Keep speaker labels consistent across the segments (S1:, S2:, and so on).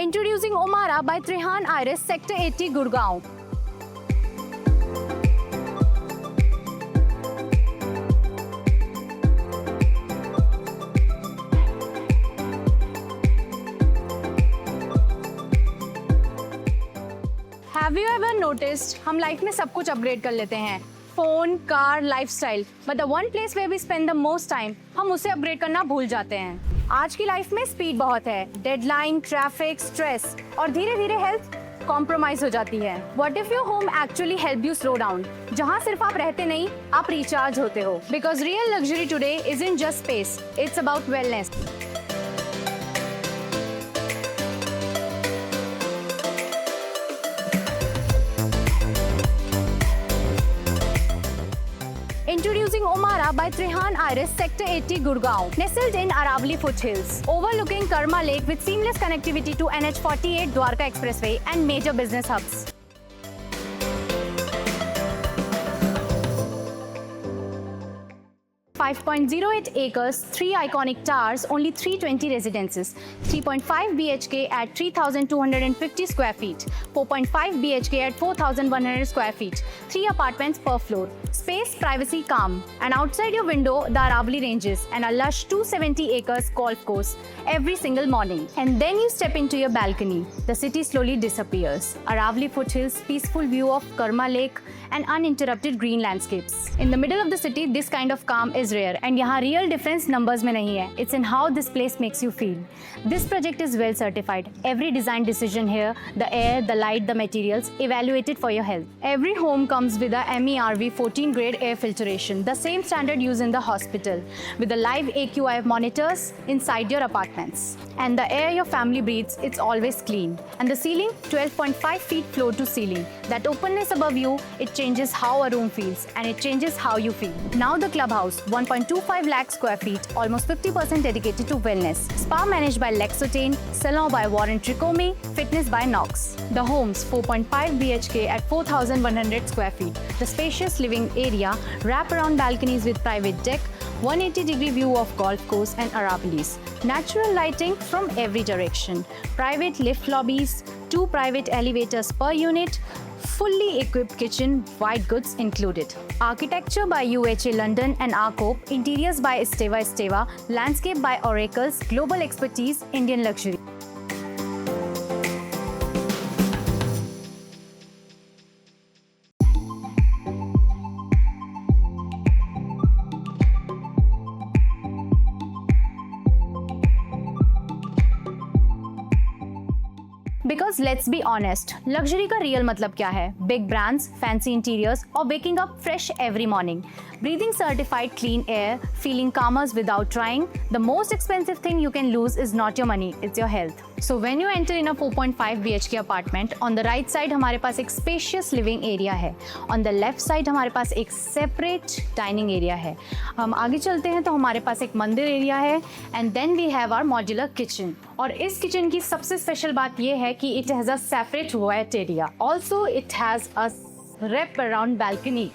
S1: Introducing Omara by Trihan Iris, Sector 80, Gurgaon. Have you ever noticed हम life में सब कुछ अपग्रेड कर लेते हैं, phone, car, lifestyle, but the one place where we spend the most time हम उसे अपग्रेड करना भूल जाते हैं। आज की लाइफ में स्पीड बहुत है, डेडलाइन, ट्रैफिक, स्ट्रेस और धीरे धीरे हेल्थ कॉम्प्रोमाइज हो जाती है। What if your home actually help you slow down, जहाँ सिर्फ आप रहते नहीं, आप रिचार्ज होते हो। Because real luxury today isn't just space, it's about wellness. Introducing Omara by Trihan Iris, Sector 80, Gurgaon. Nestled in Aravali foothills, overlooking Karma Lake with seamless connectivity to NH48 Dwarka Expressway and major business hubs. 5.08 acres, 3 iconic towers, only 320 residences, 3.5 BHK at 3,250 square feet, 4.5 BHK at 4,100 square feet, 3 apartments per floor. Space, privacy, calm. And outside your window, the Aravali ranges and a lush 270 acres golf course every single morning. And then you step into your balcony. The city slowly disappears. Aravali foothills, peaceful view of Karma Lake and uninterrupted green landscapes. In the middle of the city, this kind of calm is rare, and यहाँ real difference numbers में नहीं है. It's in how this place makes you feel. This project is well certified. Every design decision here, the air, the light, the materials, evaluated for your health. Every home comes with a MERV 14 grade air filtration, the same standard used in the hospital, with the live AQI monitors inside your apartments. And the air your family breathes, it's always clean. And the ceiling, 12.5 feet floor to ceiling. That openness above you, it changes how a room feels, and it changes how you feel. Now the clubhouse, 1.25 lakh square feet, almost 50% dedicated to wellness. Spa managed by Lexotane, salon by Warren Tricomi, fitness by Knox. The homes, 4.5 BHK at 4,100 square feet. The spacious living area, wrap-around balconies with private deck, 180-degree view of golf course and Aravalis. Natural lighting from every direction. Private lift lobbies, 2 private elevators per unit, fully equipped kitchen, white goods included. Architecture by UHA London and Arcope, interiors by Esteva, landscape by Oracles, global expertise, Indian luxury. Because let's be honest, luxury का real मतलब क्या है? Big brands, fancy interiors, or waking up fresh every morning. Breathing certified clean air, feeling calmer without trying. The most expensive thing you can lose is not your money, it's your health. So when you enter in a 4.5 BHK apartment, on the right side हमारे पास एक spacious living area है. On the left side हमारे पास एक separate dining area है. हम आगे चलते हैं तो हमारे पास एक मंदिर एरिया है, and then we have our modular kitchen. और इस किचन की सबसे स्पेशल बात ये है कि it has a separate wet area. Also, it has a wrap around balcony.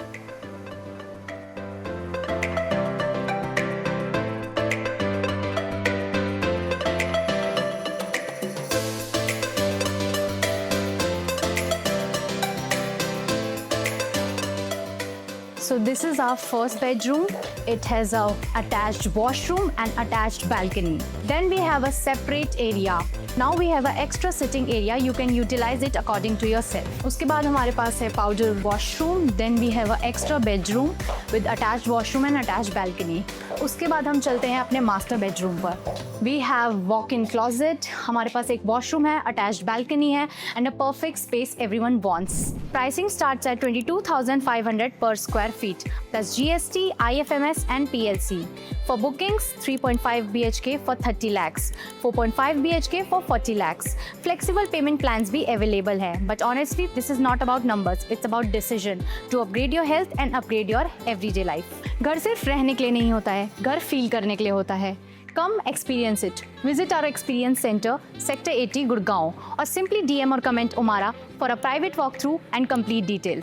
S1: So this is our first bedroom. It has a attached washroom and attached balcony. Then we have a separate area. Now we have an extra sitting area. You can utilize it according to yourself. उसके बाद हमारे पास है powder washroom. Then we have an extra bedroom with attached washroom and attached balcony. उसके बाद हम चलते हैं अपने master bedroom पर. We have walk-in closet. हमारे पास एक washroom है, attached balcony है, and a perfect space everyone wants. Pricing starts at 22,500 per square feet, plus GST, IFMS, and PLC. For bookings, 3.5 BHK for 30 lakhs, 4.5 BHK for 40 lakhs. Flexible payment plans भी available है. But honestly, this is not about numbers. It's about decision to upgrade your health and upgrade your everyday life. घर सिर्फ रहने के लिए नहीं होता है, घर फील करने के लिए होता है. Come experience it. Visit our experience center, Sector 80, Gurgaon, or simply DM or comment Omara for a private walkthrough and complete details.